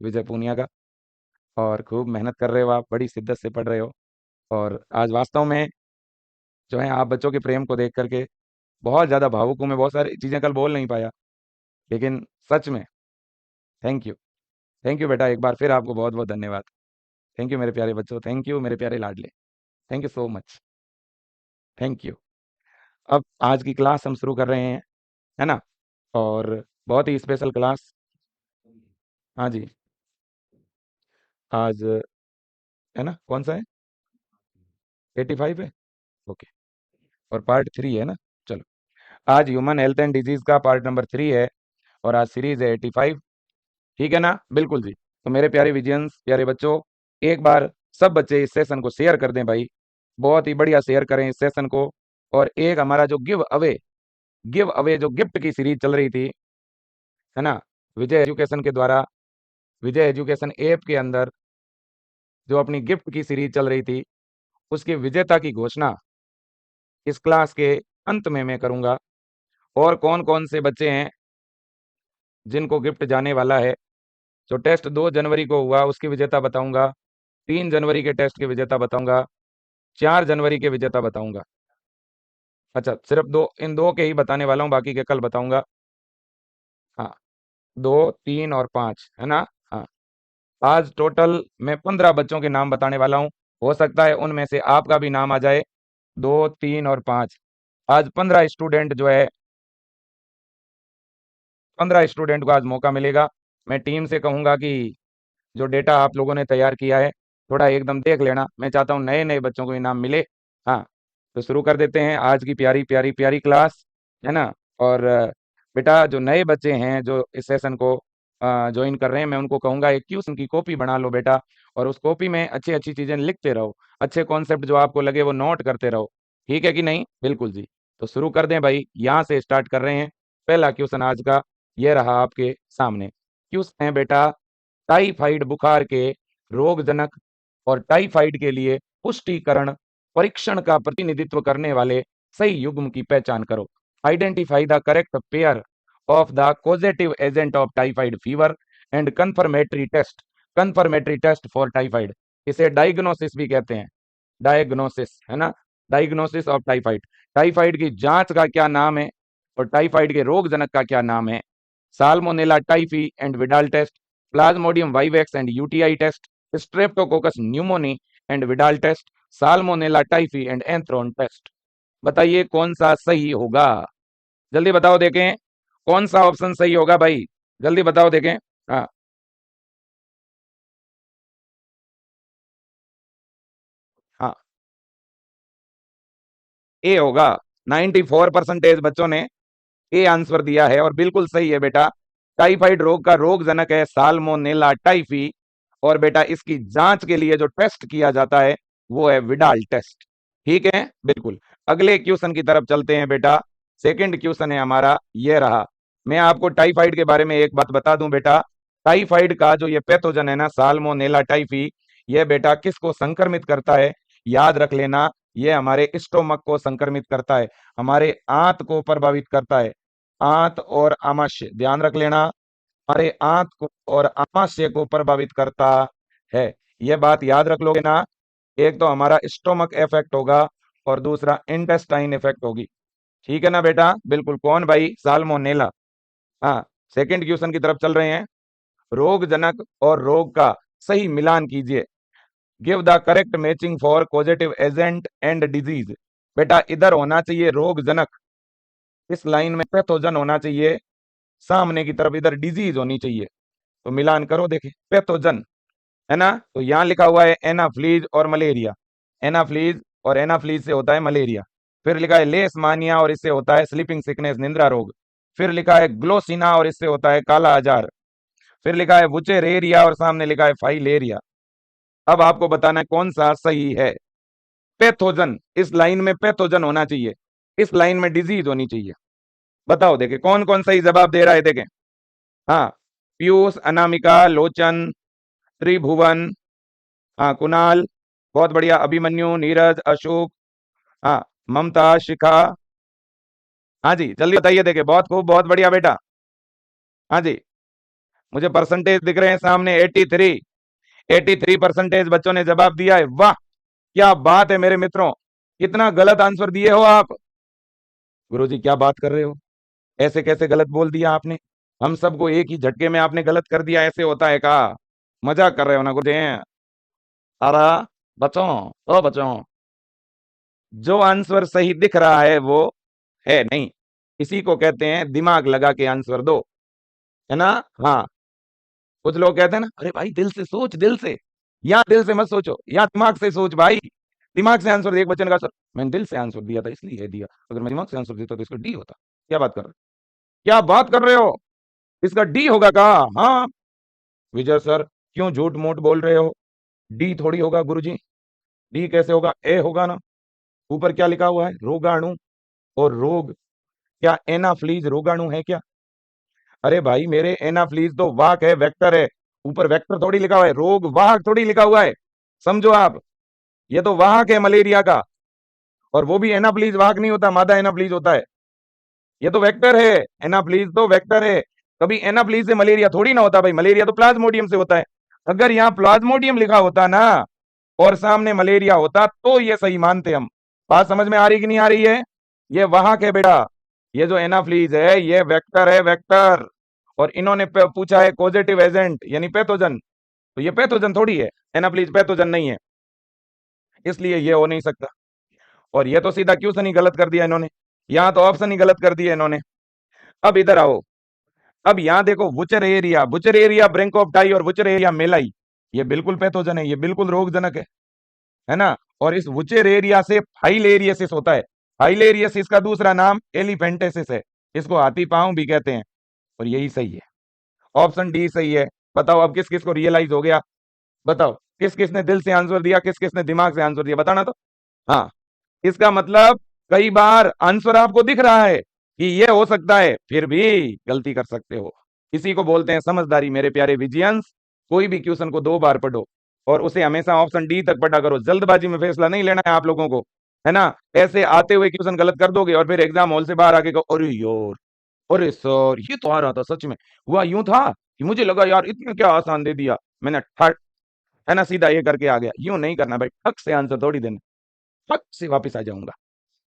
विजय पूनिया का। और खूब मेहनत कर रहे हो आप, बड़ी शिद्दत से पढ़ रहे हो। और आज वास्तव में जो है आप बच्चों के प्रेम को देख करके बहुत ज़्यादा भावुक हूँ मैं। बहुत सारी चीज़ें कल बोल नहीं पाया, लेकिन सच में थैंक यू। थैंक यू बेटा, एक बार फिर आपको बहुत बहुत धन्यवाद। थैंक यू मेरे प्यारे बच्चों, थैंक यू मेरे प्यारे लाडले। Thank you so much, thank you. अब आज की क्लास हम शुरू कर रहे हैं, है ना। और बहुत ही स्पेशल क्लास। हाँ जी, आज है ना, कौन सा है? 85 है, ओके। और पार्ट 3 है ना। चलो, आज ह्यूमन हेल्थ एंड डिजीज का पार्ट नंबर 3 है, और आज सीरीज है 85। ठीक है ना, बिल्कुल जी। तो मेरे प्यारे विजियंस, प्यारे बच्चों, एक बार सब बच्चे इस सेशन को शेयर कर दें भाई। बहुत ही बढ़िया शेयर करें इस सेशन को। और एक हमारा जो गिव अवे जो गिफ्ट की सीरीज चल रही थी, है ना, विजय एजुकेशन के द्वारा, विजय एजुकेशन ऐप के अंदर जो अपनी गिफ्ट की सीरीज चल रही थी, उसके विजेता की घोषणा इस क्लास के अंत में मैं करूंगा। और कौन कौन से बच्चे हैं जिनको गिफ्ट जाने वाला है। जो टेस्ट 2 जनवरी को हुआ उसकी विजेता बताऊंगा, 3 जनवरी के टेस्ट के विजेता बताऊंगा, 4 जनवरी के विजेता बताऊंगा। अच्छा, सिर्फ दो, इन दो के ही बताने वाला हूँ, बाकी के कल बताऊंगा। हाँ, 2, 3 और 5, है ना। हाँ, आज टोटल मैं 15 बच्चों के नाम बताने वाला हूँ। हो सकता है उनमें से आपका भी नाम आ जाए। 2, 3 और 5, आज 15 स्टूडेंट जो है, 15 स्टूडेंट को आज मौका मिलेगा। मैं टीम से कहूंगा कि जो डेटा आप लोगों ने तैयार किया है थोड़ा एकदम देख लेना। मैं चाहता हूँ नए नए बच्चों को इनाम मिले। हाँ, तो शुरू कर देते हैं आज की प्यारी प्यारी प्यारी क्लास, है ना। और बेटा जो नए बच्चे हैं जो इस सेशन को ज्वाइन कर रहे हैं, मैं उनको कहूँगा एक क्वेश्चन की कॉपी बना लो बेटा, और उस कॉपी में अच्छी अच्छी चीज़ें लिखते रहो। अच्छे कॉन्सेप्ट जो आपको लगे वो नोट करते रहो। ठीक है कि नहीं? बिल्कुल जी। तो शुरू कर दें भाई, यहाँ से स्टार्ट कर रहे हैं। पहला क्वेश्चन आज का ये रहा आपके सामने। क्वेश्चन है बेटा, टाइफाइड बुखार के रोगजनक और टाइफाइड के लिए पुष्टिकरण परीक्षण का प्रतिनिधित्व करने वाले सही युग्म की पहचान करो। Identify the correct pair of the causative agent of typhoid fever and confirmatory test for typhoid. इसे डायग्नोसिस भी कहते हैं, डायग्नोसिस, है ना। डायग्नोसिस ऑफ टाइफाइड, टाइफाइड की जांच का क्या नाम है और टाइफाइड के रोगजनक का क्या नाम है? Salmonella typhi and Widal test, plasmodium vivax and UTI test, streptococcus pneumoniae and Widal test, salmonella typhi and anthrone test. बताइए कौन सा सही होगा? जल्दी बताओ देखें, कौन सा ऑप्शन सही होगा भाई? जल्दी बताओ देखें। हाँ, हाँ, ए होगा। 94% बच्चों ने ए आंसर दिया है और बिल्कुल सही है बेटा। टाइफाइड रोग का रोगजनक है साल्मोनेला टाइफी, और बेटा इसकी जांच के लिए जो टेस्ट किया जाता है वो है विडाल टेस्ट। ठीक है, बिल्कुल। अगले क्वेश्चन की तरफ चलते हैं बेटा। सेकंड क्वेश्चन है हमारा ये रहा। मैं आपको टाइफाइड के बारे में एक बात बता दूं बेटा। टाइफाइड का जो ये पैथोजन है ना, साल्मोनेला टाइफी, ये बेटा किसको संक्रमित करता है? याद रख लेना, ये हमारे स्टोमक को संक्रमित करता है, हमारे आंत को प्रभावित करता है। आंत और आमाशय, ध्यान रख लेना, हमारे आंत को और आमाशय को प्रभावित करता है। यह बात याद रख लोगे ना। एक तो हमारा स्टोमक इफेक्ट होगा और दूसरा इंटेस्टाइन इफेक्ट होगी। ठीक है ना बेटा? बिल्कुल। कौन भाई? साल्मोनेला। हाँ, सेकंड क्वेश्चन की तरफ चल रहे हैं। रोगजनक और रोग का सही मिलान कीजिए। Give the correct matching for positive agent and disease. बेटा इधर होना चाहिए रोगजनक, इस लाइन में पैथोजन होना चाहिए, सामने की तरफ इधर डिजीज होनी चाहिए। तो मिलान करो देखे, पैथोजन, है ना। तो यहाँ लिखा हुआ है एनाफ्लीज और मलेरिया। एनाफ्लीज, और एनाफ्लीज से होता है मलेरिया। फिर लिखा है लेसमानिया और इससे होता है स्लीपिंग सिकनेस, निंद्रा रोग। फिर लिखा है ग्लोसिना और इससे होता है काला आजार। फिर लिखा है वुचेरेरिया और सामने लिखा है फाइलेरिया। अब आपको बताना है कौन सा सही है। पैथोजन, इस लाइन में पैथोजन होना चाहिए, इस लाइन में डिजीज होनी चाहिए। बताओ देखे कौन कौन सही जवाब दे रहा है देखें। हाँ, पीयूष, अनामिका, लोचन, त्रिभुवन, हाँ, कुणाल, बहुत बढ़िया, अभिमन्यु, नीरज, अशोक, हाँ, ममता, शिखा। हाँ जी, जल्दी बताइए देखे, बहुत खूब, बहुत बढ़िया बेटा। हाँ जी, मुझे परसेंटेज दिख रहे हैं सामने 83 बच्चों ने जवाब दिया है। वाह, क्या बात है मेरे मित्रों, कितना गलत आंसर दिए हो आप। गुरुजी क्या बात कर रहे हो, ऐसे कैसे गलत बोल दिया आपने, हम सबको एक ही झटके में आपने गलत कर दिया, ऐसे होता है का? मजाक कर रहे हो ना गुरुजी? सारा बच्चों, ओ बच्चों, जो आंसर सही दिख रहा है वो है नहीं, इसी को कहते हैं दिमाग लगा के आंसर दो, है ना? हाँ, कुछ लोग कहते हैं ना, अरे भाई दिल से सोच, दिल से, या दिल से मत सोचो, या दिमाग से सोच भाई। दिमाग से आंसर दे। एक बच्चे ने कहा सर मैंने दिल से आंसर दिया था इसलिए दिया, अगर मैं दिमाग से आंसर देता तो इसका डी होता। क्या बात कर रहे हो, क्या बात कर रहे हो, इसका डी होगा कहा? हाँ विजय सर, क्यों झूठ मूठ बोल रहे हो, डी थोड़ी होगा गुरुजी, डी कैसे होगा, ए होगा ना। ऊपर क्या लिखा हुआ है, रोगाणु और रोग, क्या एनाफ्लीज रोगाणु है क्या? अरे भाई मेरे, एनाफ्लीज तो वाहक है, वेक्टर है, ऊपर वेक्टर थोड़ी लिखा हुआ है, रोग वाहक थोड़ी लिखा हुआ है, समझो आप, ये तो वाहक है मलेरिया का, और वो भी एनाफ्लीज वाहक नहीं होता, मादा एनाफ्लीज होता है, ये तो वेक्टर है, एनाफ्लीज तो वेक्टर है। कभी एनाफ्लीज से मलेरिया थोड़ी ना होता भाई, मलेरिया तो प्लाज्मोडियम से होता है। अगर यहाँ प्लाज्मोडियम लिखा होता ना और सामने मलेरिया होता तो ये सही मानते हम। बात समझ में आ रही कि नहीं आ रही है? ये वाहक है बेटा, ये जो एनाफ्लीज है ये वेक्टर है, वेक्टर। और इन्होंने पूछा है पॉजिटिव एजेंट यानी पैथोजन, तो ये पैथोजन थोड़ी है, एनाफ्लीज पैथोजन नहीं है, इसलिए ये हो नहीं सकता। और ये तो सीधा क्वेश्चन ही गलत कर दिया इन्होंने, यहां तो ऑप्शन ही गलत कर दिया इन्होंने। अब इधर आओ, अब यहां देखो, Wuchereria bancrofti और बुचर एरिया मेलाई, ये बिल्कुल पैथोजन है, ये बिल्कुल रोगजनक है ना? और इस बुचर एरिया से फाइलेरियसिस होता है, फाइलेरियसिस का दूसरा नाम एलिफेंटेसिस है, इसको हाथी पांव भी कहते हैं, और यही सही है, ऑप्शन डी सही है। बताओ अब किस किस को रियलाइज हो गया, बताओ किस किस ने दिल से आंसर दिया, किस किस ने दिमाग से आंसर दिया, बताना तो। हाँ, इसका मतलब कई बार आंसर आपको दिख रहा है कि ये हो सकता है, फिर भी गलती कर सकते हो, इसी को बोलते हैं समझदारी मेरे प्यारे विजियंस। कोई भी क्वेश्चन को 2 बार पढ़ो और उसे हमेशा ऑप्शन डी तक पढ़ा करो, जल्दबाजी में फैसला नहीं लेना है आप लोगों को, है ना? ऐसे आते हुए क्वेश्चन गलत कर दोगे और फिर एग्जाम हॉल से बाहर आके कहो अरे यार, अरे सर ये तो आ रहा था सच में, हुआ यूं था कि मुझे लगा यार इतना क्या आसान दे दिया मैंने, ठट, है ना, सीधा ये करके आ गया। यूं नहीं करना भाई, ठक से आंसर थोड़ी देना, ठक से वापिस आ जाऊंगा।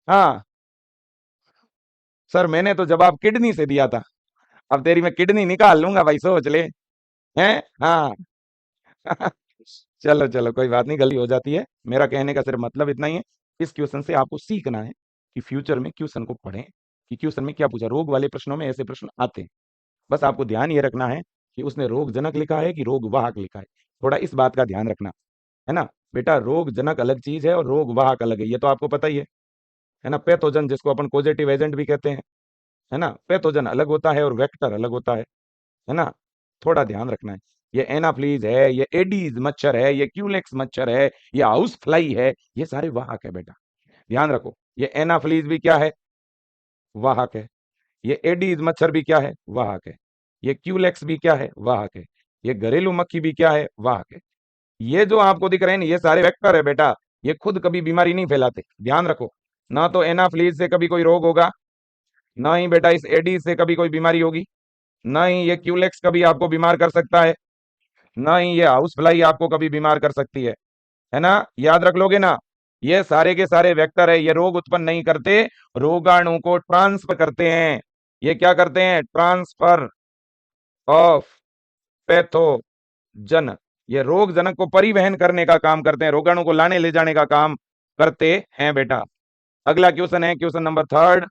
हाँ सर मैंने तो जवाब किडनी से दिया था, अब तेरी मैं किडनी निकाल लूंगा भाई, सोच ले, हैं? हाँ चलो चलो कोई बात नहीं, गलती हो जाती है, मेरा कहने का सिर्फ मतलब इतना ही है, इस क्वेश्चन से आपको सीखना है कि फ्यूचर में क्वेश्चन को पढ़ें कि क्वेश्चन में क्या पूछा, रोग वाले प्रश्नों में ऐसे प्रश्न आते हैं, बस आपको ध्यान ये रखना है कि उसने रोगजनक लिखा है कि रोग वाहक लिखा है, थोड़ा इस बात का ध्यान रखना, है ना बेटा? रोगजनक अलग चीज है और रोग वाहक अलग है, ये तो आपको पता ही है ना? पैथोजन जिसको अपन पॉजिटिव एजेंट भी कहते हैं, है ना, पैथोजन अलग होता है और वेक्टर अलग होता है ना? थोड़ा ध्यान रखना है, ये एनाफ्लीज है, ये एडीज मच्छर है, ये क्यूलेक्स मच्छर है, ये हाउस फ्लाई है, ये सारे वाहक है बेटा, ध्यान रखो। ये एनाफ्लीज भी क्या है, वाहक है, ये एडीज मच्छर भी क्या है, वाहक है, ये क्यूलेक्स भी क्या है, वाहक है, ये घरेलू मक्खी भी क्या है, वाहक है। ये जो आपको दिख रहे हैं ये सारे वेक्टर है बेटा, ये खुद कभी बीमारी नहीं फैलाते, ध्यान रखो। ना तो एनाफ्लीज से कभी कोई रोग होगा, ना ही बेटा इस एडीज से कभी कोई बीमारी होगी, ना ही ये क्यूलेक्स कभी आपको बीमार कर सकता है, ना ही ये हाउस फ्लाई आपको कभी बीमार कर सकती है ना? याद रख लोगे ना? ये सारे के सारे वेक्टर है, ये रोग उत्पन्न नहीं करते, रोगाणु को ट्रांसफर करते हैं। ये क्या करते हैं, ट्रांसफर ऑफ पैथोजन, ये रोग जनक को परिवहन करने का काम करते हैं, रोगाणु को लाने ले जाने का काम करते हैं बेटा। अगला क्वेश्चन है क्वेश्चन नंबर 3,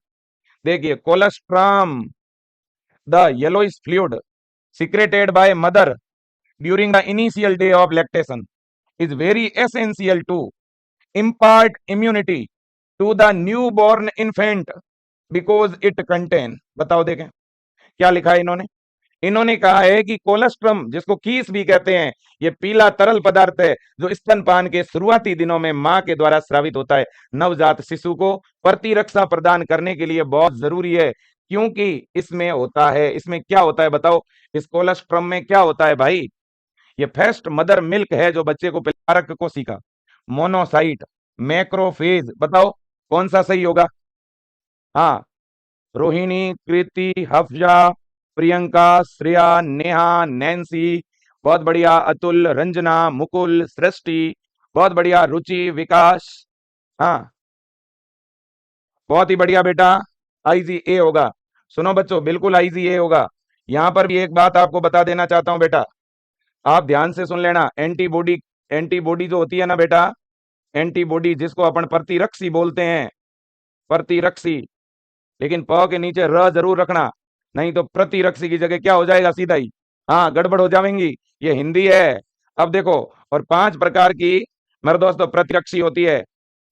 देखिए, colostrum the yellowish fluid secreted by mother during the initial day of lactation is very essential to impart immunity to the newborn infant because it contain, बताओ देखें क्या लिखा है इन्होंने। इन्होंने कहा है कि कोलेस्ट्रम, जिसको कीस भी कहते हैं, ये पीला तरल पदार्थ है जो स्तनपान के शुरुआती दिनों में मां के द्वारा स्रावित होता है, नवजात शिशु को प्रतिरक्षा प्रदान करने के लिए बहुत जरूरी है, क्योंकि इसमें होता है, इसमें क्या होता है बताओ, इस कोलेस्ट्रम में क्या होता है भाई? ये फेस्ट मदर मिल्क है जो बच्चे को पिलारक कोशिका, मोनोसाइट, मैक्रोफेज, बताओ कौन सा सही होगा? हाँ, रोहिणी, कृति, हफ्जा, प्रियंका, श्रेया, नेहा, नैन्सी, बहुत बढ़िया, अतुल, रंजना, मुकुल, सृष्टि, बहुत बढ़िया, रुचि, विकास। हाँ, बहुत ही बढ़िया बेटा, आईजी ए होगा। सुनो बच्चों, बिल्कुल आईजी ए होगा। यहां पर भी एक बात आपको बता देना चाहता हूं बेटा, आप ध्यान से सुन लेना। एंटीबॉडी, एंटीबॉडी जो होती है ना बेटा, एंटीबॉडी जिसको अपन प्रतिरक्षी बोलते हैं, प्रतिरक्षी, लेकिन प के नीचे र जरूर रखना, नहीं तो प्रतिरक्षी की जगह क्या हो जाएगा सीधा ही, हाँ गड़बड़ हो जाएंगी। ये हिंदी है। अब देखो, और 5 प्रकार की मेरे दोस्तों प्रतिरक्षी होती है।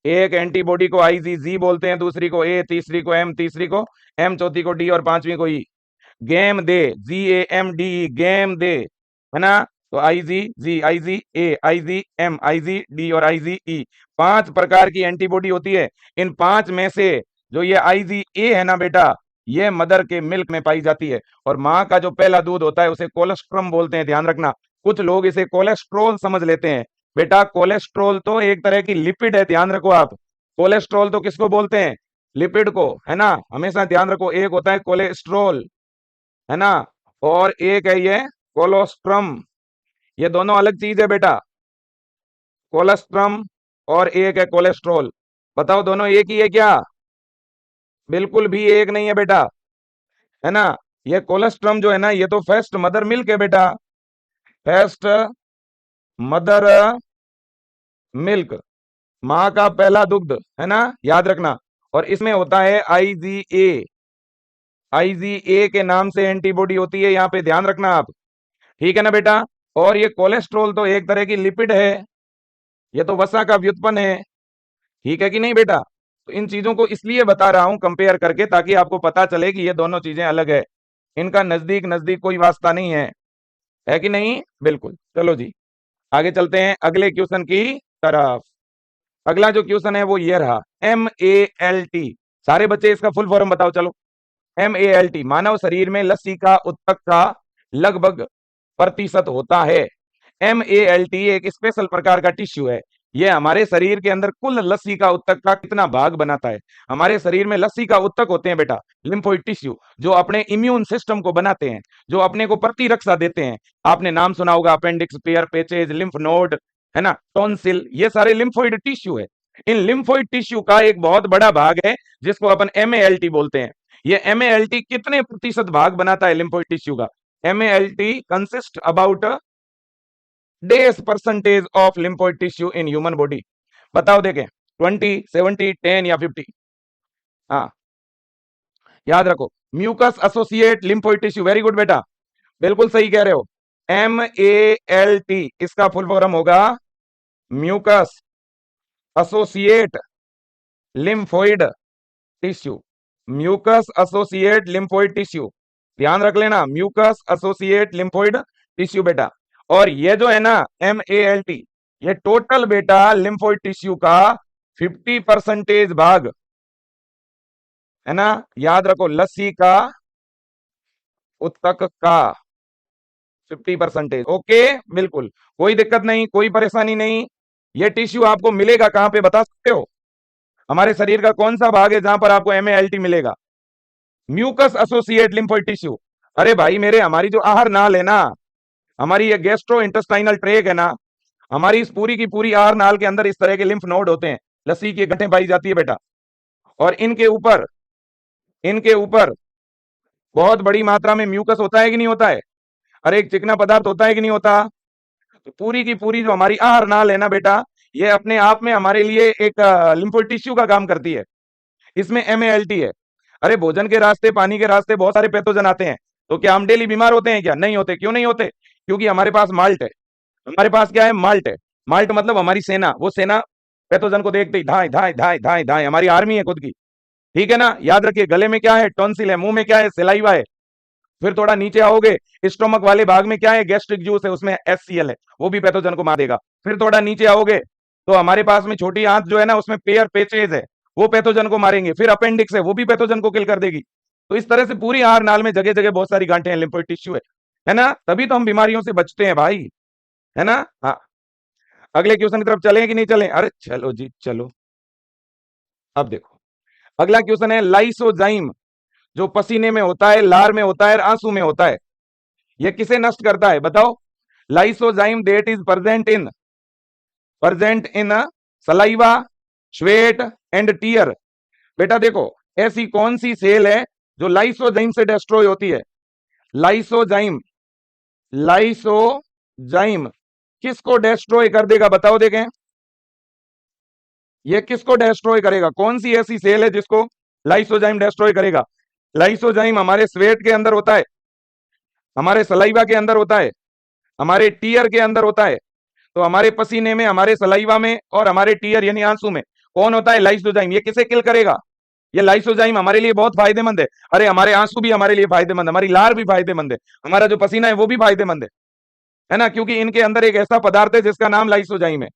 एक एंटीबॉडी को आईजीजी बोलते हैं, दूसरी को ए, तीसरी को एम, तीसरी को एम, चौथी को डी और पांचवी को ई। गेम दे, GAMDE, गेम दे, है ना। तो आईजी, आईजी ए, आईजीएम, आईजीडी और आईजीई 5 प्रकार की एंटीबॉडी होती है। इन 5 में से जो ये आईजीए है ना बेटा, ये मदर के मिल्क में पाई जाती है। और माँ का जो पहला दूध होता है उसे कोलेस्ट्रम बोलते हैं, ध्यान रखना। कुछ लोग इसे कोलेस्ट्रोल समझ लेते हैं। बेटा कोलेस्ट्रोल तो एक तरह की लिपिड है, ध्यान रखो आप। कोलेस्ट्रॉल तो किसको बोलते हैं? लिपिड को, है ना। हमेशा ध्यान रखो, एक होता है कोलेस्ट्रोल, है ना, और एक है ये कोलोस्ट्रम। ये दोनों अलग चीज है बेटा, कोलेस्ट्रम और एक है कोलेस्ट्रॉल। बताओ दोनों एक ही है क्या? बिल्कुल भी एक नहीं है बेटा, है ना। ये कोलेस्ट्रम जो है ना, ये तो फर्स्ट मदर मिल्क है बेटा, फर्स्ट मदर मिल्क, माँ का पहला दुग्ध, है ना, याद रखना। और इसमें होता है आईजीए, आईजीए के नाम से एंटीबॉडी होती है, यहाँ पे ध्यान रखना आप, ठीक है ना बेटा। और ये कोलेस्ट्रॉल तो एक तरह की लिपिड है, ये तो वसा का व्युत्पन्न है, ठीक है कि नहीं बेटा। तो इन चीजों को इसलिए बता रहा हूं कंपेयर करके, ताकि आपको पता चले कि ये दोनों चीजें अलग है, इनका नजदीक नजदीक कोई वास्ता नहीं है कि नहीं? बिल्कुल। चलो जी, आगे चलते हैं अगले क्वेश्चन की तरफ। अगला जो क्वेश्चन है वो ये रहा, MALT। सारे बच्चे इसका फुल फॉर्म बताओ चलो। MALT, मानव शरीर में लस्सी का उत्तक का लगभग प्रतिशत होता है। MALT एक स्पेशल प्रकार का टिश्यू है। यह हमारे शरीर के अंदर कुल लस्सी का उत्तक का कितना भाग बनाता है? हमारे शरीर में लस्सी का उत्तक होते हैं बेटा, लिम्फोइड टिश्यू, जो अपने इम्यून सिस्टम को बनाते हैं, जो अपने को प्रतिरक्षा देते हैं। आपने नाम सुना होगा, अपेंडिक्स, पियर, पेचेज, लिम्फ नोड, है ना, टॉन्सिल, ये सारे लिम्फोइड टिश्यू है। इन लिम्फोइड टिश्यू का एक बहुत बड़ा भाग है जिसको अपन MALT बोलते हैं। ये MALT कितने प्रतिशत भाग बनाता है लिम्फोइड टिश्यू का? MALT consist about this percentage of lymphoid tissue in human body. बताओ देखें, 20, 70, 10 या 50? हाँ, याद रखो, mucus associate lymphoid tissue, very good बेटा, बिल्कुल सही कह रहे हो। MALT इसका फुल फॉर्म होगा mucus associate lymphoid tissue, mucus associate lymphoid tissue, ध्यान रख लेना, म्यूकस एसोसिएट लिम्फोइड टिश्यू बेटा। और ये जो है ना MALT, ये टोटल बेटा लिम्फोइड टिश्यू का 50% भाग, है ना, याद रखो, लस्सी का उत्तक का 50%। ओके, बिल्कुल, कोई दिक्कत नहीं, कोई परेशानी नहीं। ये टिश्यू आपको मिलेगा कहां पे, बता सकते हो? हमारे शरीर का कौन सा भाग है जहां पर आपको MALT मिलेगा? Mucus associate lymphoid tissue. अरे भाई मेरे, हमारी जो आहार नाल है ना, हमारी ये गैस्ट्रो इंटेस्टाइनल ट्रैक है ना, हमारी इस पूरी की पूरी आहार नाल के अंदर इस तरह के लिम्फ नोड होते हैं, लस्सी की गंठें पाई जाती है बेटा। और इनके ऊपर बहुत बड़ी मात्रा में म्यूकस होता है कि नहीं होता है? अरे एक चिकना पदार्थ होता है कि नहीं होता? तो पूरी की पूरी जो हमारी आहार नाल है ना बेटा, ये अपने आप में हमारे लिए एक लिम्फोइड टिश्यू का काम करती है। इसमें MALT है। अरे भोजन के रास्ते, पानी के रास्ते बहुत सारे पैथोजन आते हैं, तो क्या हम डेली बीमार होते हैं क्या? नहीं होते। क्यों नहीं होते? क्योंकि हमारे पास माल्ट है। हमारे पास क्या है? माल्ट है। माल्ट मतलब हमारी सेना, वो सेना पैथोजन को देखते ही धाए धाए धाए धाए धाए, हमारी आर्मी है खुद की, ठीक है ना। याद रखिए, गले में क्या है? टॉन्सिल है। मुंह में क्या है? सलाइवा है। फिर थोड़ा नीचे आओगे, स्टोमक वाले भाग में क्या है? गैस्ट्रिक जूस है, उसमें HCl है, वो भी पैथोजन को मार देगा। फिर थोड़ा नीचे आओगे तो हमारे पास में छोटी आंत जो है ना, उसमें पेयर, पेचेज है, वो पैथोजन को मारेंगे। फिर अपेंडिक्स है, वो भी पैथोजन को किल कर देगी। तो इस तरह से पूरी आहार नाल में जगह जगह बहुत सारी गांठें हैं, लिम्फोइड टिश्यू है ना, तभी तो हम बीमारियों से बचते हैं भाई, है ना। हाँ, अगले क्वेश्चन की तरफ चलें कि नहीं चलें? अरे चलो जी चलो। अब देखो, अगला क्वेश्चन है लाइसोजाइम। जो पसीने में होता है, लार में होता है, आंसू में होता है, यह किसे नष्ट करता है बताओ? Lysozyme that is present in saliva, sweat and tear. बेटा देखो, ऐसी कौन सी सेल है जो लाइसोजाइम से डिस्ट्रॉय होती है? लाइसोजाइम, लाइसोजाइम किसको डिस्ट्रॉय कर देगा बताओ देखें, ये किसको डिस्ट्रॉय करेगा? कौन सी ऐसी सेल है जिसको लाइसोजाइम डिस्ट्रॉय करेगा? लाइसोजाइम हमारे स्वेट के अंदर होता है, हमारे सलाइवा के अंदर होता है, हमारे टीयर के अंदर होता है। तो हमारे पसीने में, हमारे सलाइवा में और हमारे टीयर यानी आंसू में कौन होता है? लाइसोजाइम। ये किसे किल करेगा? ये लाइसोजाइम हमारे लिए बहुत फायदेमंद है। अरे हमारे आंसू भी हमारे लिए फायदेमंद, हमारी लार भी फायदेमंद है, हमारा जो पसीना है वो भी फायदेमंद है ना? क्योंकि इनके अंदर एक ऐसा पदार्थ है जिसका नाम लाइसोजाइम है।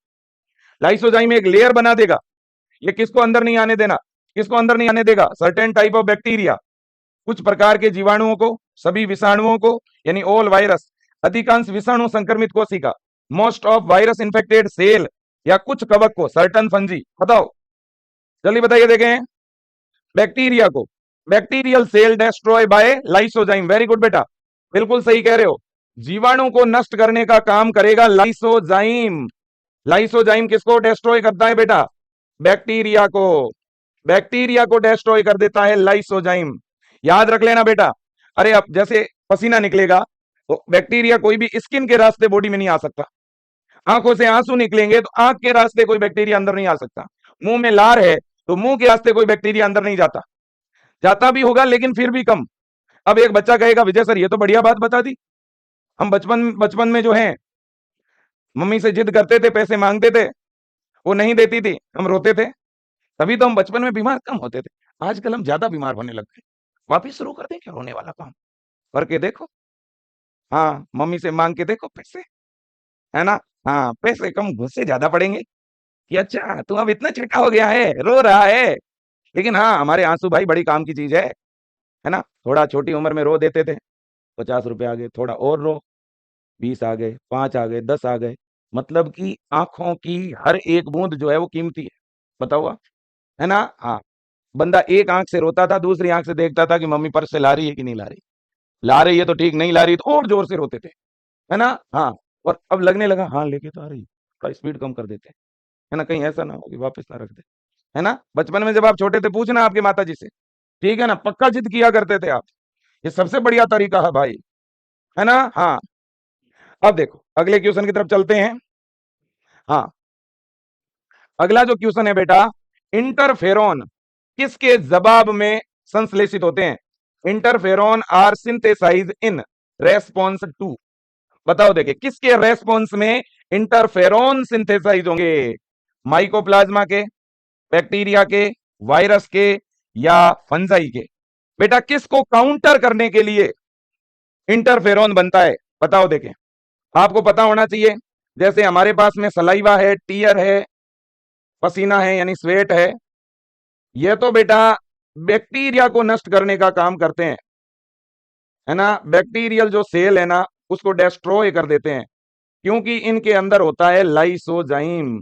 लाइसोजाइम एक लेयर बना देगा। ये किसको अंदर नहीं आने देना? किसको अंदर नहीं आने देगा? सर्टेन टाइप ऑफ बैक्टीरिया, कुछ प्रकार के जीवाणुओं को, सभी विषाणुओं को, यानी ऑल वायरस, अधिकांश विषाणु संक्रमित कोशिका, most of virus infected cell, या कुछ कवक को, सर्टन फंजी। बताओ, जल्दी बताइए देखें। बैक्टीरिया को, bacterial cell destroy by lysozyme. Very good बेटा, बिल्कुल सही कह रहे हो। जीवाणु को नष्ट करने का काम करेगा लाइसोजाइम। लाइसोजाइम किसको डिस्ट्रॉय करता है बेटा? बैक्टीरिया को। बैक्टीरिया को डिस्ट्रॉय कर देता है लाइसोजाइम। याद रख लेना बेटा। अरे अब जैसे पसीना निकलेगा तो बैक्टीरिया कोई भी स्किन के रास्ते बॉडी में नहीं आ सकता। आंखों से आंसू निकलेंगे तो आंख के रास्ते कोई बैक्टीरिया अंदर नहीं आ सकता। मुंह में लार है तो मुंह के रास्ते कोई बैक्टीरिया अंदर नहीं जाता, जाता भी होगा लेकिन फिर भी कम। अब एक बच्चा कहेगा विजय सर ये तो बढ़िया बात बता दी, हम बचपन बचपन में जो है मम्मी से जिद करते थे, पैसे मांगते थे, वो नहीं देती थी, हम रोते थे, तभी तो हम बचपन में बीमार कम होते थे। आजकल हम ज्यादा बीमार होने लग गए। वापिस शुरू कर दें क्या रोने वाला काम? करके देखो। हाँ, मम्मी से मांग के देखो पैसे, है ना? हाँ, पैसे कम गुस्से ज्यादा पड़ेंगे कि अच्छा तू अब इतना छोटा हो गया है, रो रहा है। लेकिन हाँ, हमारे आंसू भाई बड़ी काम की चीज है ना? थोड़ा छोटी उम्र में रो देते थे, 50 रुपए आ गए, थोड़ा और रो, 20 आ गए, 5 आ गए, 10 आ गए। मतलब कि आंखों की हर एक बूंद जो है वो कीमती है। बताओ आप, है ना? हाँ, बंदा एक आंख से रोता था, दूसरी आंख से देखता था कि मम्मी पर्स से ला रही है कि नहीं ला रही, ला रही है तो ठीक, नहीं ला रही तो और जोर से रोते थे, है ना? हाँ, और अब लगने लगा हाँ लेके तो आ रही, पर स्पीड कम कर देते, है ना? कहीं ऐसा ना हो कि वापस ना रख दे, है ना? बचपन में जब आप छोटे थे पूछना आपकी माता जी से, ठीक है ना? पक्का जिद किया करते थे आप। ये सबसे बढ़िया तरीका है भाई, है ना? हाँ, अब देखो अगले क्वेश्चन की तरफ चलते हैं। हाँ, अगला जो क्वेश्चन है बेटा, इंटरफेरॉन किसके जवाब में संश्लेषित होते हैं? Interferon are synthesize in response to. बताओ देखिए किसके रेस्पॉन्स में इंटरफेरॉन सिंथेसाइज होंगे? माइकोप्लाज्मा के, बैक्टीरिया के, वायरस के, या फंजाई के? बेटा किसको काउंटर करने के लिए इंटरफेरॉन बनता है? बताओ देखें, आपको पता होना चाहिए। जैसे हमारे पास में सलाइवा है, टीयर है, पसीना है यानी स्वेट है तो बेटा बैक्टीरिया को नष्ट करने का काम करते हैं, है ना? बैक्टीरियल जो सेल है ना उसको डिस्ट्रॉय कर देते हैं, क्योंकि इनके अंदर होता है लाइसोजाइम,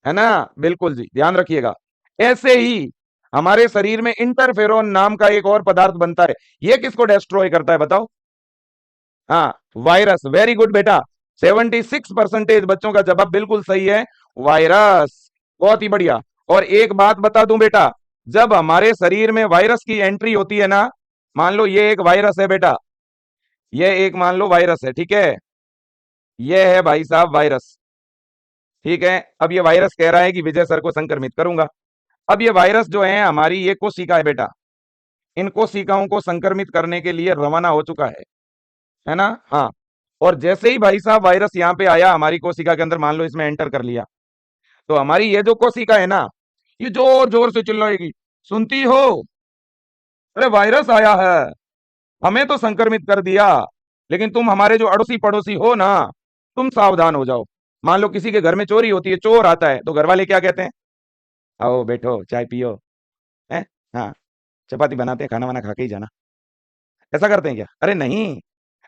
है ना? बिल्कुल जी, ध्यान रखिएगा। ऐसे ही हमारे शरीर में इंटरफेरॉन नाम का एक और पदार्थ बनता है, ये किसको डिस्ट्रॉय करता है बताओ? हाँ, वायरस। वेरी गुड बेटा, 76% बच्चों का जवाब बिल्कुल सही है, वायरस। बहुत ही बढ़िया। और एक बात बता दूं बेटा, जब हमारे शरीर में वायरस की एंट्री होती है ना, मान लो ये एक वायरस है बेटा, ये एक मान लो वायरस है, ठीक है? ये है भाई साहब वायरस, ठीक है? अब ये वायरस कह रहा है कि विजय सर को संक्रमित करूंगा। अब ये वायरस जो है हमारी ये कोशिका है बेटा, इन कोशिकाओं को संक्रमित करने के लिए रवाना हो चुका है ना? हाँ, और जैसे ही भाई साहब वायरस यहाँ पे आया हमारी कोशिका के अंदर, मान लो इसमें एंटर कर लिया, तो हमारी ये जो कोशिका है ना, ये जोर जोर से चिल्लाएगी, सुनती हो? अरे वायरस आया है, हमें तो संक्रमित कर दिया, लेकिन तुम हमारे जो अड़ोसी पड़ोसी हो ना, तुम सावधान हो जाओ। मान लो किसी के घर में चोरी होती है, चोर आता है, तो घर वाले क्या कहते हैं? आओ बैठो चाय पियो, है? हाँ, चपाती बनाते हैं, खाना वाना खा के ही जाना। ऐसा करते हैं क्या? अरे नहीं,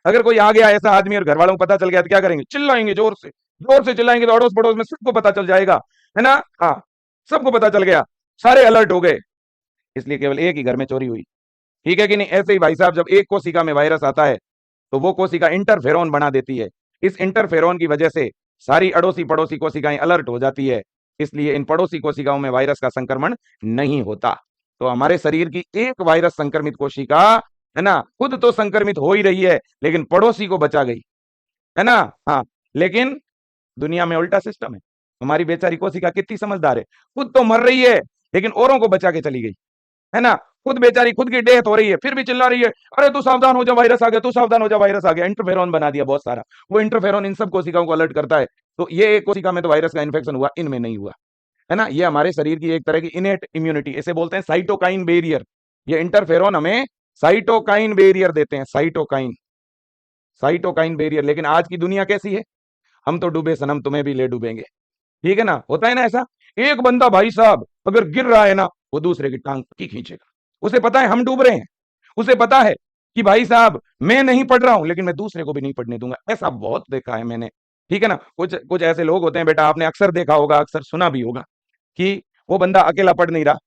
अगर कोई आ गया ऐसा आदमी और घर वालों को पता चल गया तो क्या करेंगे? चिल्लाएंगे, जोर से चिल्लाएंगे, तो अड़ोस पड़ोस में सबको पता चल जाएगा, है ना? हाँ, सबको पता चल गया, सारे अलर्ट हो गए। इसलिए केवल एक ही घर में चोरी हुई, ठीक है कि नहीं? ऐसे ही भाई साहब जब एक कोशिका में वायरस आता है तो वो कोशिका इंटरफेरोन बना देती है। इस इंटरफेरोन की वजह से सारी अड़ोसी पड़ोसी कोशिकाएं अलर्ट हो जाती है, इसलिए इन पड़ोसी कोशिकाओं में वायरस का संक्रमण नहीं होता। तो हमारे शरीर की एक वायरस संक्रमित कोशिका, है ना, खुद तो संक्रमित हो ही रही है लेकिन पड़ोसी को बचा गई, है ना? हाँ, लेकिन दुनिया में उल्टा सिस्टम है। हमारी बेचारी कोशिका कितनी समझदार है, खुद तो मर रही है लेकिन औरों को बचा के चली गई, है ना? खुद बेचारी, खुद की डेथ हो रही है फिर भी चिल्ला रही है, अरे तू सावधान हो जा, वायरस आ गया, तू सावधान हो जा, वायरस आ गया। इंटरफेरोन बना दिया बहुत सारा, वो इंटरफेरोन इन सब कोशिकाओं को अलर्ट करता है। तो ये एक कोशिका में तो वायरस का इन्फेक्शन हुआ, इनमें नहीं हुआ, है ना? ये हमारे शरीर की एक तरह की इनेट इम्यूनिटी, इसे बोलते हैं साइटोकाइन बैरियर। ये इंटरफेरोन हमें साइटोकाइन बैरियर देते हैं, साइटोकाइन, साइटोकाइन बैरियर। लेकिन आज की दुनिया कैसी है? हम तो डूबे सनम, तुम्हें भी ले डूबेंगे। ठीक है ना? होता है ना ऐसा? एक बंदा भाई साहब अगर गिर रहा है ना, वो दूसरे की टांग की खींचेगा। उसे पता है हम डूब रहे हैं, उसे पता है कि भाई साहब मैं नहीं पढ़ रहा हूं लेकिन मैं दूसरे को भी नहीं पढ़ने दूंगा। ऐसा बहुत देखा है मैंने। ठीक है ना? कुछ कुछ ऐसे लोग होते हैं बेटा, आपने अक्सर देखा होगा, अक्सर सुना भी होगा कि वो बंदा अकेला पढ़ नहीं रहा,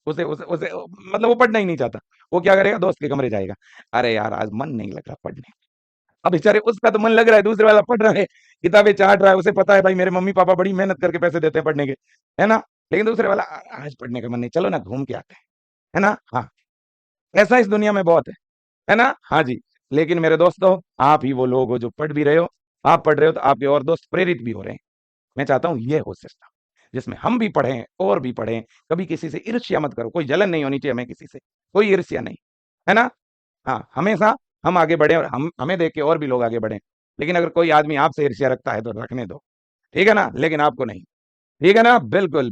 उसे उसे उसे मतलब वो पढ़ना ही नहीं चाहता। वो क्या करेगा? दोस्त के कमरे जाएगा, अरे यार आज मन नहीं लग रहा पढ़ने। अब बेचारे उसका तो मन लग रहा है, दूसरे वाला पढ़ रहा है, किताबें चाट रहा है, उसे पता है भाई मेरे मम्मी पापा बड़ी मेहनत करके पैसे देते हैं पढ़ने के, है ना? लेकिन दूसरे वाला आज पढ़ने का मन नहीं, चलो ना घूम के आते हैं, है ना? हाँ, ऐसा इस दुनिया में बहुत है ना? हाँ जी। लेकिन मेरे दोस्तों, आप ही वो लोग हो जो पढ़ भी रहे हो, आप पढ़ रहे हो तो आपके और दोस्त प्रेरित भी हो रहे हैं। मैं चाहता हूँ ये हो सिस्टम जिसमें हम भी पढ़ें और भी पढ़ें। कभी किसी से ईर्ष्या मत करो, कोई जलन नहीं होनी चाहिए हमें किसी से, कोई ईर्ष्या नहीं, है ना? हाँ, हमेशा हम आगे बढ़े और हम हमें देख के और भी लोग आगे बढ़े। लेकिन अगर कोई आदमी आपसे ईर्ष्या रखता है तो रखने दो, ठीक है ना? लेकिन आपको नहीं, ठीक है ना? बिल्कुल।